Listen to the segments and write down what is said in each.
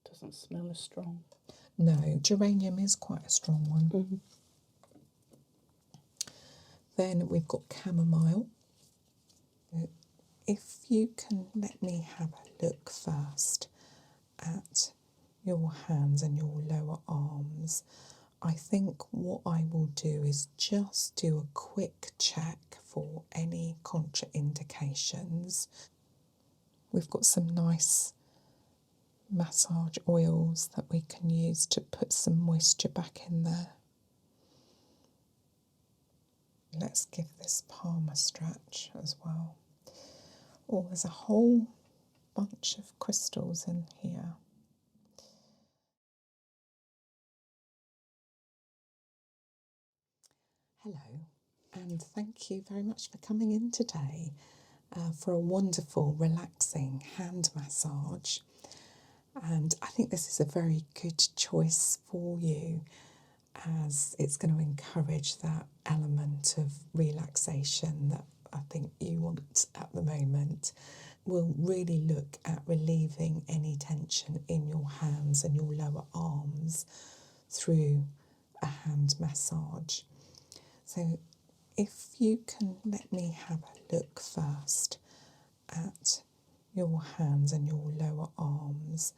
Doesn't smell as strong. No, geranium is quite a strong one. Mm-hmm. Then we've got chamomile. If you can let me have a look first at your hands and your lower arms, I think what I will do is just do a quick check for any contraindications. We've got some nice massage oils that we can use to put some moisture back in there. Let's give this palm a stretch as well. Oh, there's a whole bunch of crystals in here. Hello, and thank you very much for coming in today for a wonderful, relaxing hand massage. And I think this is a very good choice for you, as it's going to encourage that element of relaxation that I think you want at the moment. We'll really look at relieving any tension in your hands and your lower arms through a hand massage. So if you can let me have a look first at your hands and your lower arms,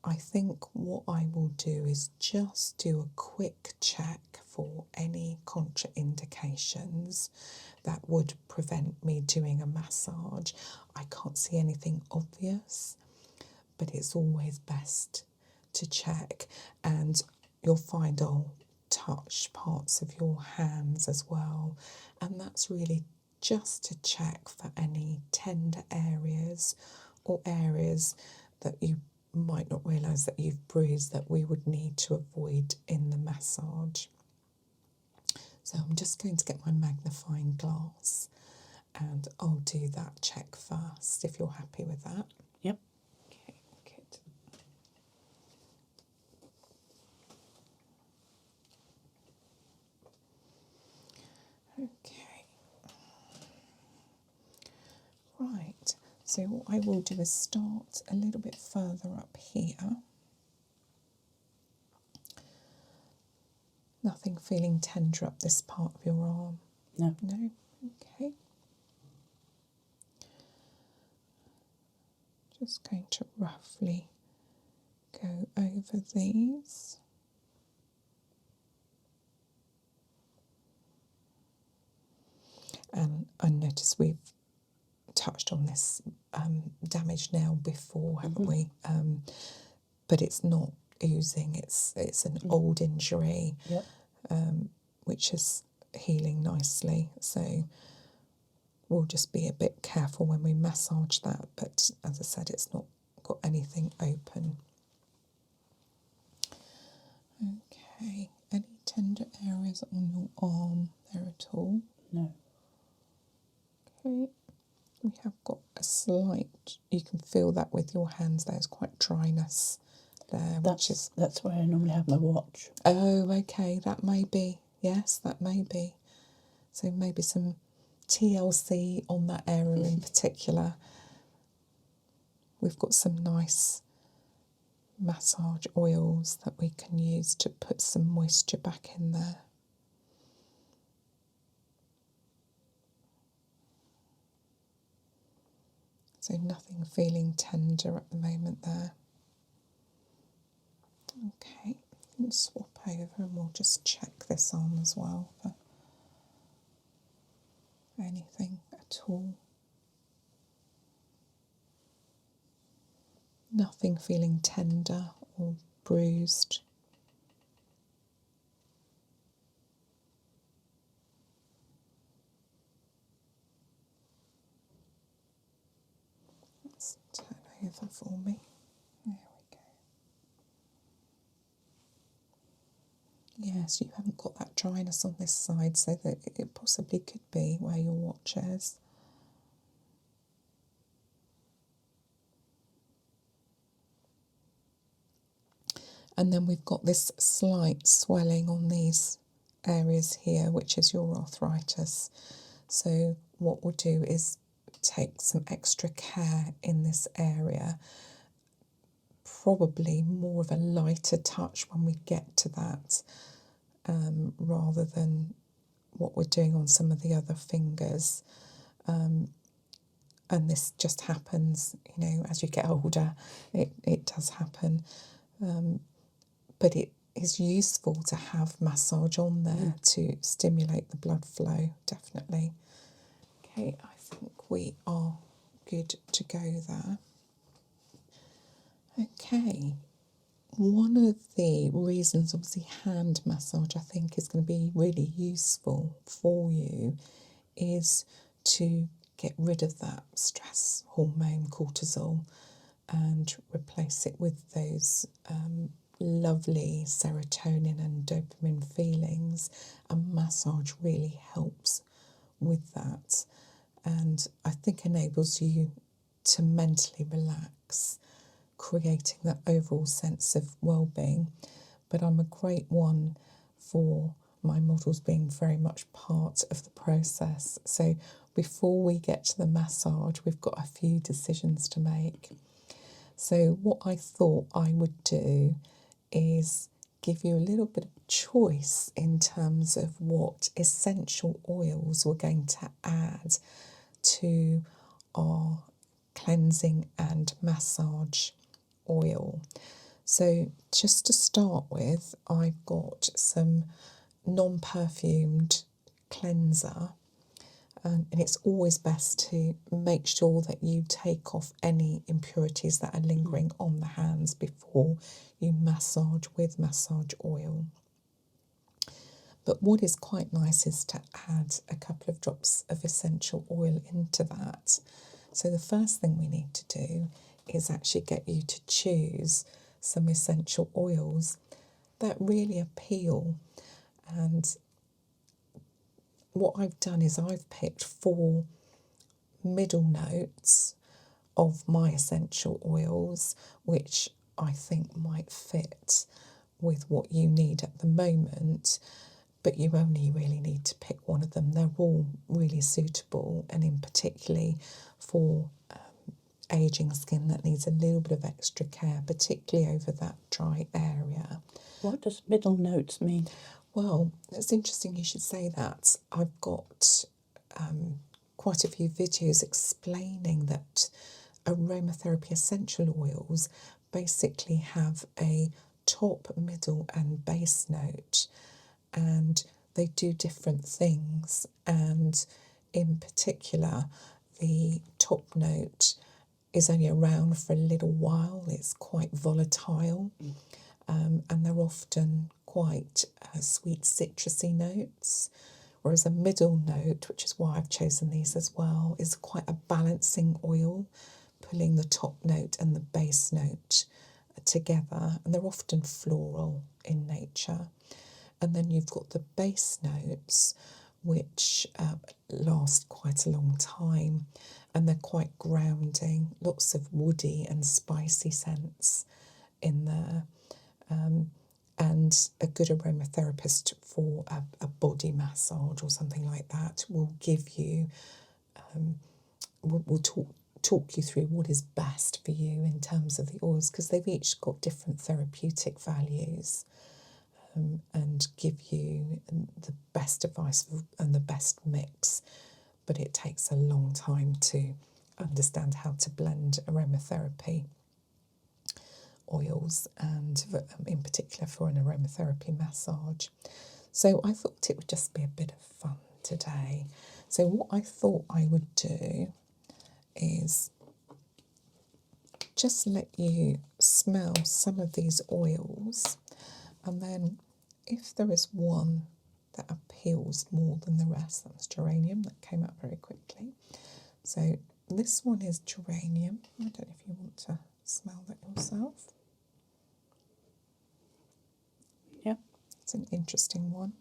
I think what I will do is just do a quick check for any contraindications that would prevent me doing a massage. I can't see anything obvious, but it's always best to check, and you'll find I'll touch parts of your hands as well, and that's really just to check for any tender areas or areas that you might not realise that you've bruised that we would need to avoid in the massage. So I'm just going to get my magnifying glass and I'll do that check first, if you're happy with that. Yep. Okay, good. Okay. Right, so what I will do is start a little bit further up here. Nothing feeling tender up this part of your arm? No. No? Okay. Just going to roughly go over these. And I notice we've touched on this damaged nail before, haven't we? But it's not oozing, it's an old injury, Yep. which is healing nicely. So we'll just be a bit careful when we massage that. But as I said, it's not got anything open. Okay, any tender areas on your arm there at all? No. Okay, we have got a slight, you can feel that with your hands, there's quite dryness there, That's where I normally have my watch. Oh, okay, that may be, yes, that may be. So maybe some TLC on that area in particular. We've got some nice massage oils that we can use to put some moisture back in there. So nothing feeling tender at the moment there. Okay, let's swap over and we'll just check this arm as well for anything at all. Nothing feeling tender or bruised. Let's turn over for me. There we go. Yes, you haven't got that dryness on this side, so that it possibly could be where your watch is. And then we've got this slight swelling on these areas here, which is your arthritis. So what we'll do is take some extra care in this area, probably more of a lighter touch when we get to that, rather than what we're doing on some of the other fingers. And this just happens, as you get older, it does happen. But it is useful to have massage on there to stimulate the blood flow, definitely. Okay, I think we are good to go there. Okay, one of the reasons, obviously, hand massage I think is going to be really useful for you is to get rid of that stress hormone cortisol and replace it with those lovely serotonin and dopamine feelings, and massage really helps with that, and I think enables you to mentally relax, creating that overall sense of well-being. But I'm a great one for my models being very much part of the process. So before we get to the massage, we've got a few decisions to make. So what I thought I would do is give you a little bit of choice in terms of what essential oils we're going to add to our cleansing and massage oil. So just to start with, I've got some non-perfumed cleanser, and it's always best to make sure that you take off any impurities that are lingering on the hands before you massage with massage oil. But what is quite nice is to add a couple of drops of essential oil into that. So the first thing we need to do is actually get you to choose some essential oils that really appeal. And what I've done is I've picked 4 middle notes of my essential oils, which I think might fit with what you need at the moment, but you only really need to pick one of them. They're all really suitable, and in particularly for aging skin that needs a little bit of extra care, particularly over that dry area. What does middle notes mean? Well, it's interesting you should say that. I've got quite a few videos explaining that aromatherapy essential oils basically have a top, middle and base note, and they do different things. And in particular, the top note is only around for a little while. It's quite volatile, and they're often quite sweet citrusy notes, whereas a middle note, which is why I've chosen these as well, is quite a balancing oil, pulling the top note and the base note together, and they're often floral in nature. And then you've got the base notes, which last quite a long time, and they're quite grounding, lots of woody and spicy scents in there. And a good aromatherapist for a body massage or something like that will give you, will talk you through what is best for you in terms of the oils, because they've each got different therapeutic values, and give you the best advice and the best mix. But it takes a long time to understand how to blend aromatherapy oils, and in particular for an aromatherapy massage. So I thought it would just be a bit of fun today. So what I thought I would do is just let you smell some of these oils, and then if there is one that appeals more than the rest, that's geranium. That came out very quickly. So this one is geranium. I don't know if you want to smell that yourself. Yeah. It's an interesting one.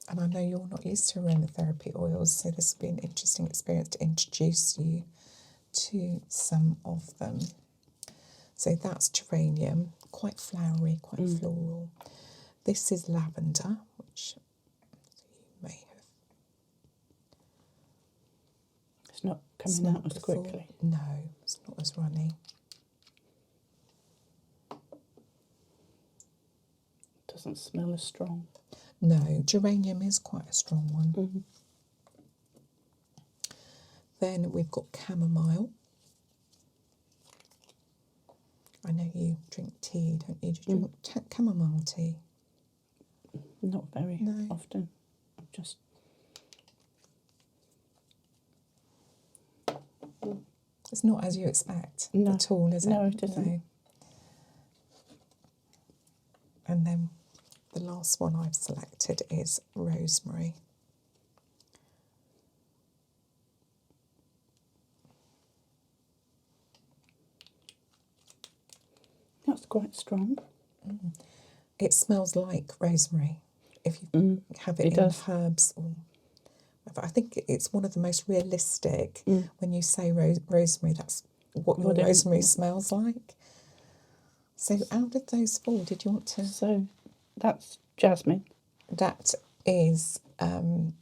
And I know you're not used to aromatherapy oils, so this will be an interesting experience to introduce you to some of them. So that's geranium, quite flowery, quite floral. This is lavender, which you may have. It's not coming out as before. quickly. No, it's not as runny. doesn't smell as strong. No, geranium is quite a strong one. Mm. Then we've got chamomile. I know you drink tea, don't you? Do you drink chamomile tea? Not very No. often. Just It's not as you expect No. at all, is it? No, it isn't. No. And then the last one I've selected is rosemary. That's quite strong. It smells like rosemary if you have it It in does. herbs. Or, I think it's one of the most realistic. When you say rosemary, that's what your What it- rosemary smells like. So out of those four, did you want to... So that's jasmine, That is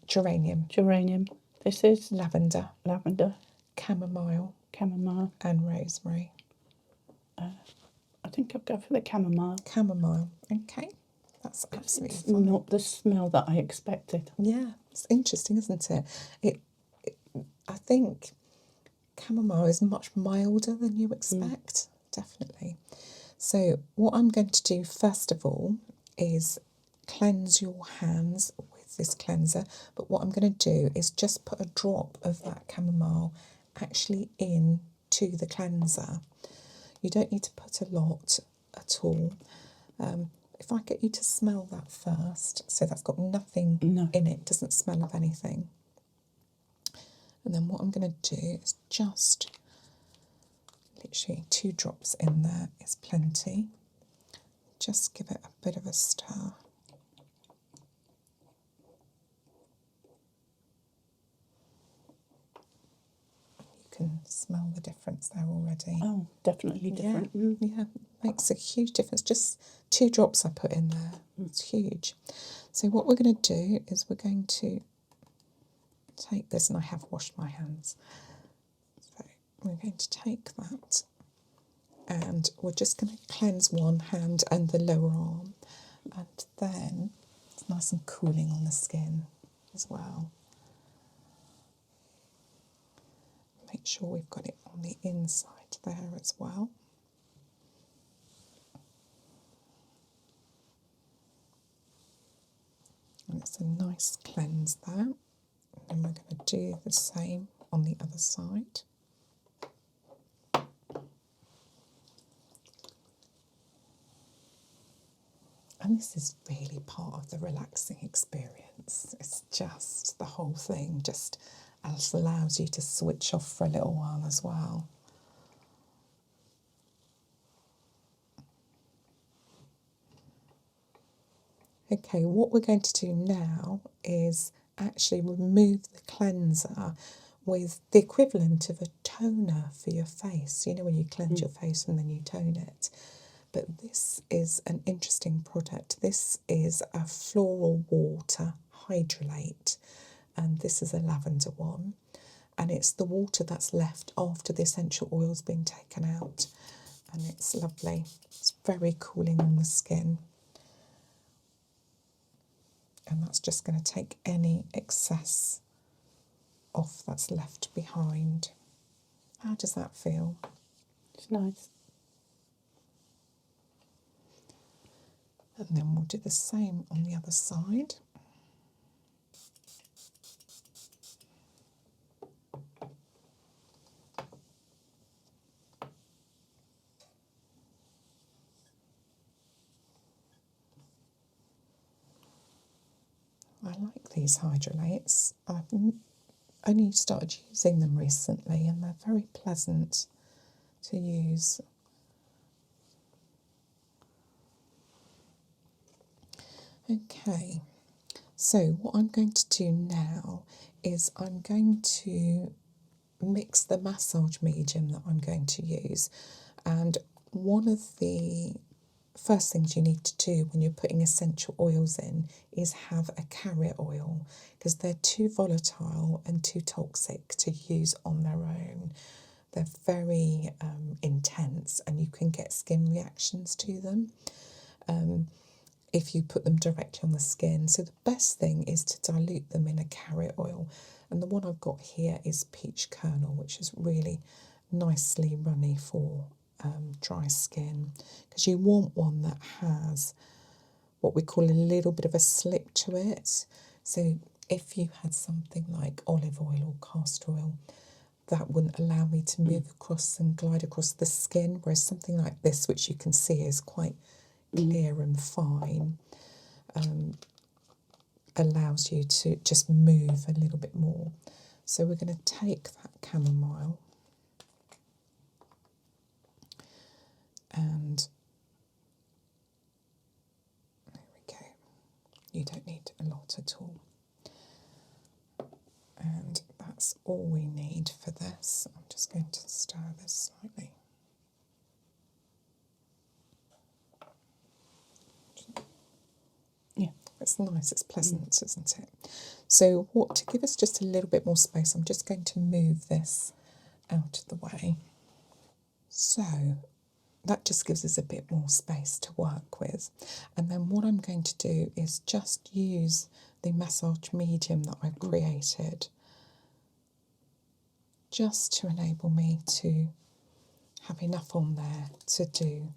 geranium, geranium. This is lavender, lavender, chamomile chamomile. and rosemary. I think I'll go for the chamomile. Chamomile, okay. That's absolutely It's fine. not the smell that I expected. Yeah, it's interesting, isn't it? I think chamomile is much milder than you expect, definitely. So what I'm going to do first of all is cleanse your hands with this cleanser, but what I'm going to do is just put a drop of that chamomile actually into the cleanser. You don't need to put a lot at all. If I get you to smell that first, so that's got nothing in it, doesn't smell of anything. And then what I'm going to do is just literally 2 drops in there is plenty. Just give it a bit of a stir. You can smell the difference there already. Oh, definitely different. Yeah, makes a huge difference. Just 2 drops I put in there. It's huge. So what we're going to do is we're going to take this, and I have washed my hands. So we're going to take that, and we're just going to cleanse one hand and the lower arm, and then it's nice and cooling on the skin as well. Make sure we've got it on the inside there as well. And it's a nice cleanse there. And we're going to do the same on the other side. And this is really part of the relaxing experience. It's just the whole thing just allows you to switch off for a little while as well. Okay, what we're going to do now is actually remove the cleanser with the equivalent of a toner for your face. You know, when you cleanse your face and then you tone it. But this is an interesting product. This is a floral water hydrolate, and this is a lavender one. And it's the water that's left after the essential oil's been taken out. And it's lovely. It's very cooling on the skin. And that's just going to take any excess off that's left behind. How does that feel? It's nice. And then we'll do the same on the other side. I like these hydrolates. I've only started using them recently, and they're very pleasant to use. Okay, so what I'm going to do now is I'm going to mix the massage medium that I'm going to use. And one of the first things you need to do when you're putting essential oils in is have a carrier oil, because they're too volatile and too toxic to use on their own. They're very intense, and you can get skin reactions to them. if you put them directly on the skin. So the best thing is to dilute them in a carrot oil. And the one I've got here is peach kernel, which is really nicely runny for dry skin, because you want one that has what we call a little bit of a slip to it. So if you had something like olive oil or castor oil, that wouldn't allow me to move across and glide across the skin, whereas something like this, which you can see is quite clear and fine, allows you to just move a little bit more. So we're going to take that chamomile and there we go. You don't need a lot at all. And that's all we need for this. I'm just going to stir this slightly. Yeah. It's nice, it's pleasant, isn't it? So what, to give us just a little bit more space, I'm just going to move this out of the way. So that just gives us a bit more space to work with. And then what I'm going to do is just use the massage medium that I've created just to enable me to have enough on there to do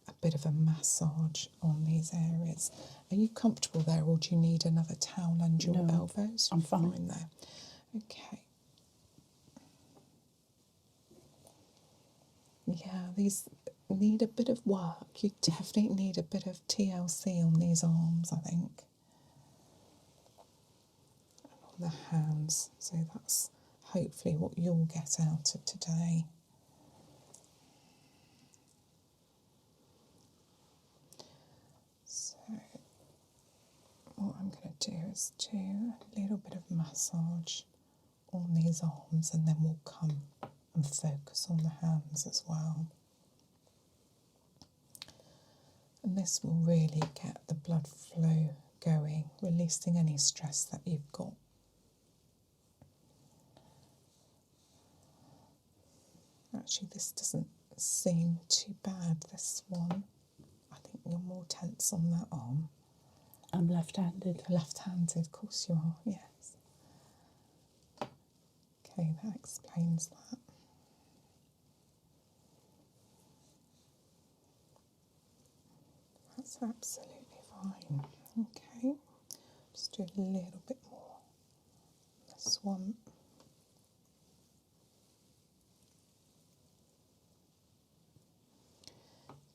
a bit of a massage on these areas. Are you comfortable there, or do you need another towel under your elbows? I'm fine there. Okay. Yeah, these need a bit of work. You definitely need a bit of TLC on these arms, I think. And on the hands. So that's hopefully what you'll get out of today. So what I'm going to do is do a little bit of massage on these arms, and then we'll come and focus on the hands as well. And this will really get the blood flow going, releasing any stress that you've got. Actually, this doesn't seem too bad, this one. I think you're more tense on that arm. I'm left-handed. Left-handed, of course you are, yes. Okay, that explains that. That's absolutely fine. Okay, just do a little bit more. This one.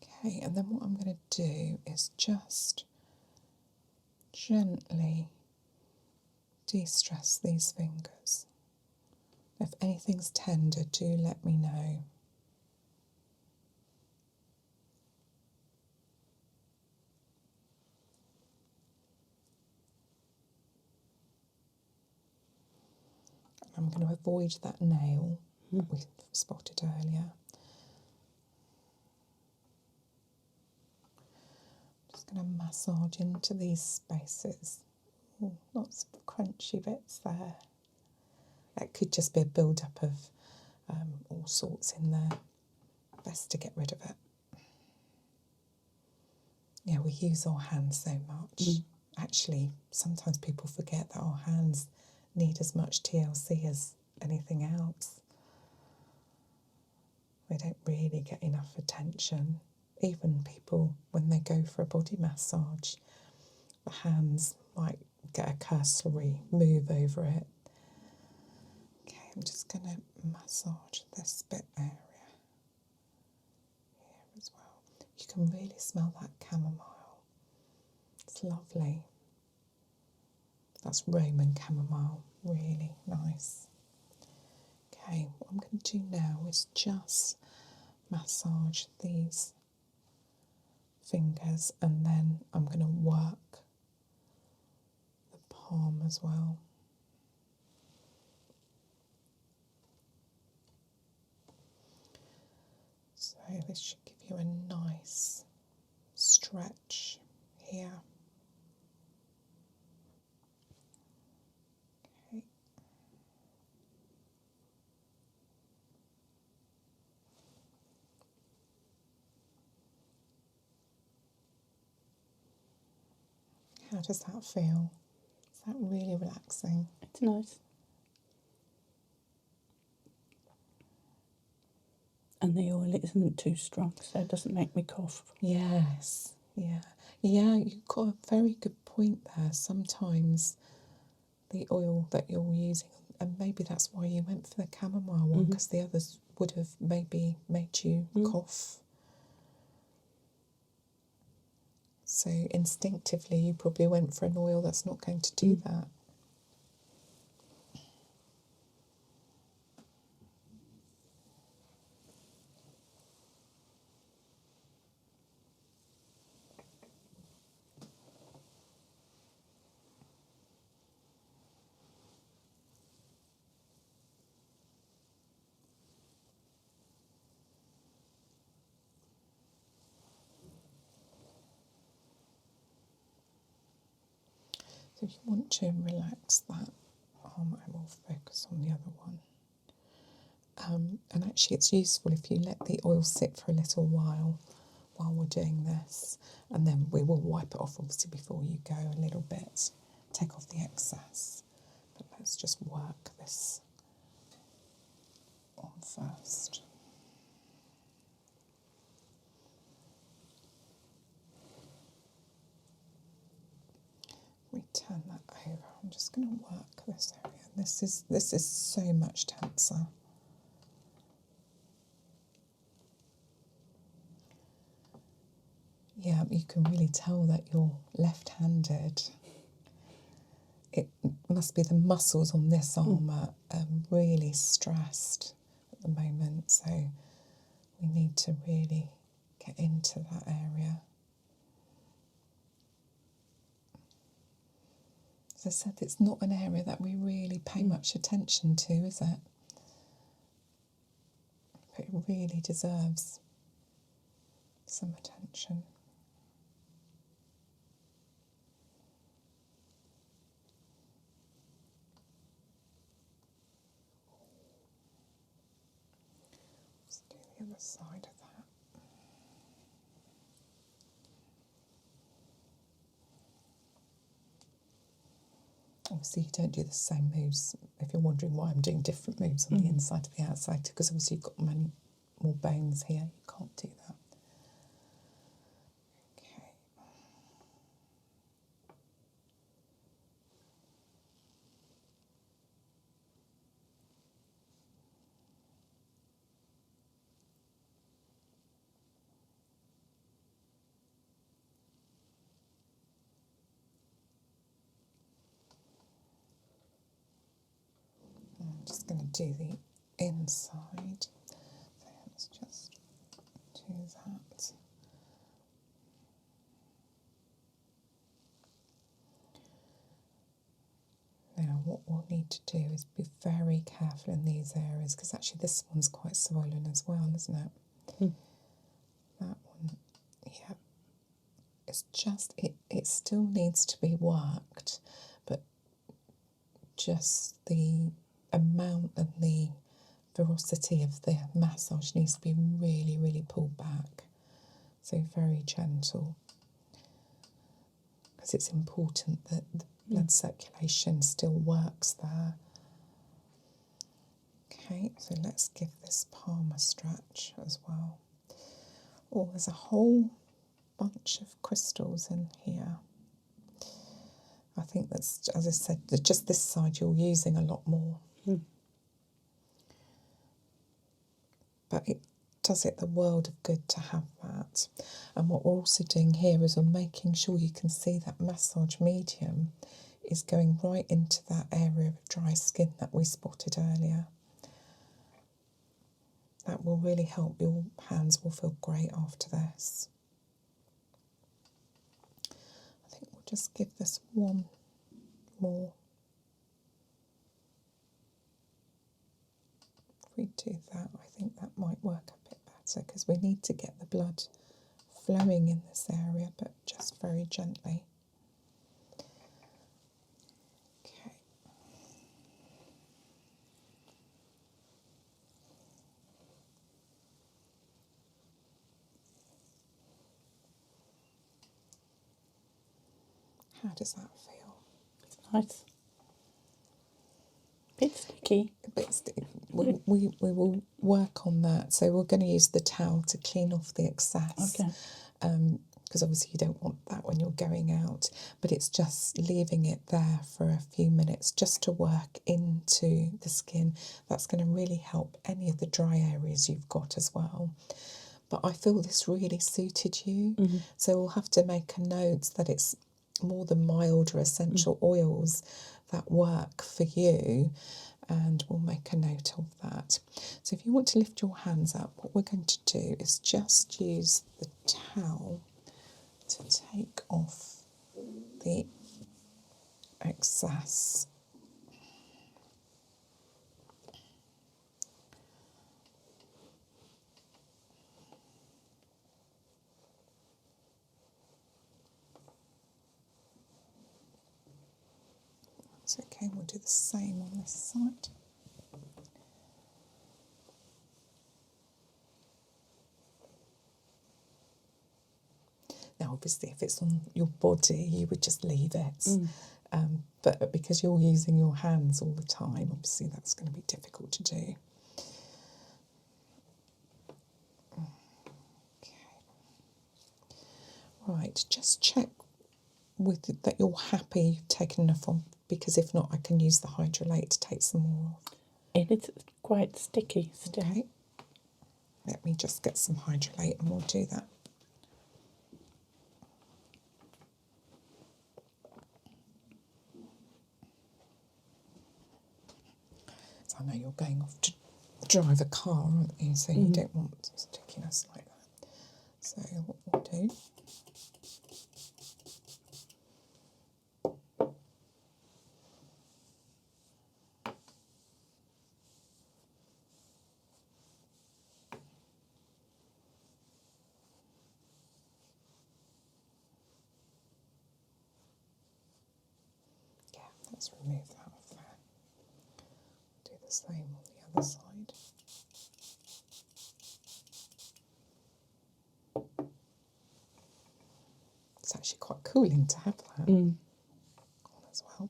Okay, and then what I'm going to do is just gently de-stress these fingers. If anything's tender, do let me know. I'm going to avoid that nail that we spotted earlier. Just going to massage into these spaces. Ooh, lots of crunchy bits there. That could just be a build-up of all sorts in there. Best to get rid of it. Yeah, we use our hands so much. Actually, sometimes people forget that our hands need as much TLC as anything else. They don't really get enough attention. Even people, when they go for a body massage, the hands might get a cursory move over it. Okay, I'm just going to massage this bit area here as well. You can really smell that chamomile. It's lovely. That's Roman chamomile, really nice. Okay, what I'm going to do now is just massage these fingers, and then I'm going to work the palm as well. So this should give you a nice stretch here. Okay. How does that feel? Is that really relaxing? It's nice. And the oil isn't too strong, so it doesn't make me cough. Yes, yeah. Yeah, you've got a very good point there. Sometimes the oil that you're using, and maybe that's why you went for the chamomile one, because the others would have maybe made you cough. So instinctively, you probably went for an oil that's not going to do that. So if you want to relax that arm, I will focus on the other one. And actually it's useful if you let the oil sit for a little while we're doing this, and then we will wipe it off obviously before you go a little bit, take off the excess. But let's just work this on first. We turn that over. I'm just going to work this area. This is so much tenser. Yeah, you can really tell that you're left-handed. It must be the muscles on this arm are really stressed at the moment, so we need to really get into that area. As I said, it's not an area that we really pay much attention to, is it? But it really deserves some attention. Let's do the other side of that. Obviously, you don't do the same moves. If you're wondering why I'm doing different moves on the inside to the outside, because obviously you've got many more bones here. You can't do that. Okay. I'm just going to do the inside. So let's just do that. Now what we'll need to do is be very careful in these areas, because actually this one's quite swollen as well, isn't it? That one, yeah. It's just, it still needs to be worked, but just the amount and the ferocity of the massage needs to be really, really pulled back. So very gentle, because it's important that the blood circulation still works there. Okay, so let's give this palm a stretch as well. Oh, there's a whole bunch of crystals in here. I think that's, as I said, just this side you're using a lot more. But it does it the world of good to have that. And what we're also doing here is we're making sure you can see that massage medium is going right into that area of dry skin that we spotted earlier. That will really help. Your hands will feel great after this. I think we'll just give this one more. If we do that, I think that might work a bit better, because we need to get the blood flowing in this area, but just very gently. Okay. How does that feel? It's nice. Bit sticky. We will work on that. So we're going to use the towel to clean off the excess. Okay. Because obviously you don't want that when you're going out, but it's just leaving it there for a few minutes just to work into the skin. That's going to really help any of the dry areas you've got as well. But I feel this really suited you, so we'll have to make a note that it's more the milder essential oils that work for you, and we'll make a note of that. So if you want to lift your hands up, what we're going to do is just use the towel to take off the excess. That's okay, we'll do the same on this side. Now, obviously, if it's on your body, you would just leave it. But because you're using your hands all the time, obviously that's going to be difficult to do. Okay. Right, just check that you're happy you've taken enough on, because if not, I can use the hydrolate to take some more off. It is quite sticky still. Okay. Let me just get some hydrolate and we'll do that. So I know you're going off to drive a car, aren't you? So you don't want stickiness like that. So what we'll do, yeah, let's remove that off there. Do the same on the other side. It's actually quite cooling to have that on as well.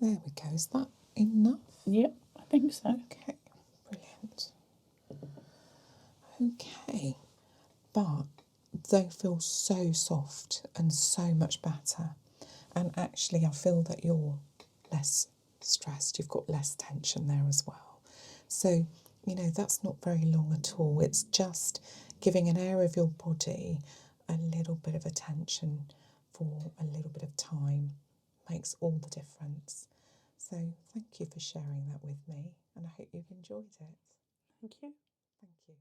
There we go. Is that enough? Yep, I think so. Okay, brilliant. Okay, but they feel so soft and so much better. And actually, I feel that you're less stressed. You've got less tension there as well. So, you know, that's not very long at all. It's just giving an area of your body a little bit of attention for a little bit of time makes all the difference. So thank you for sharing that with me, and I hope you've enjoyed it. Thank you. Thank you.